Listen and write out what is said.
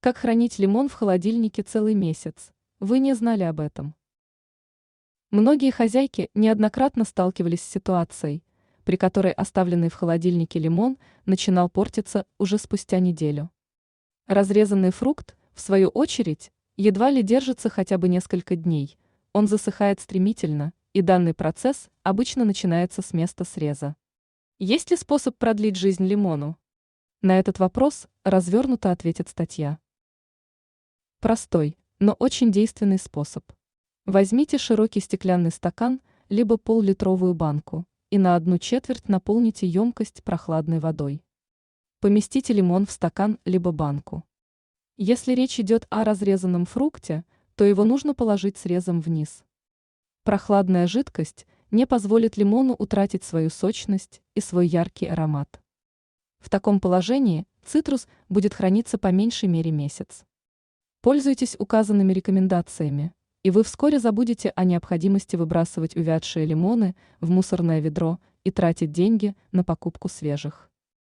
Как хранить лимон в холодильнике целый месяц? Вы не знали об этом. Многие хозяйки неоднократно сталкивались с ситуацией, при которой оставленный в холодильнике лимон начинал портиться уже спустя неделю. Разрезанный фрукт, в свою очередь, едва ли держится хотя бы несколько дней, он засыхает стремительно, и данный процесс обычно начинается с места среза. Есть ли способ продлить жизнь лимону? На этот вопрос развернуто ответит статья. Простой, но очень действенный способ. Возьмите широкий стеклянный стакан, либо пол-литровую банку, и на 1/4 наполните емкость прохладной водой. Поместите лимон в стакан либо банку. Если речь идет о разрезанном фрукте, то его нужно положить срезом вниз. Прохладная жидкость не позволит лимону утратить свою сочность и свой яркий аромат. В таком положении цитрус будет храниться по меньшей мере месяц. Пользуйтесь указанными рекомендациями, и вы вскоре забудете о необходимости выбрасывать увядшие лимоны в мусорное ведро и тратить деньги на покупку свежих.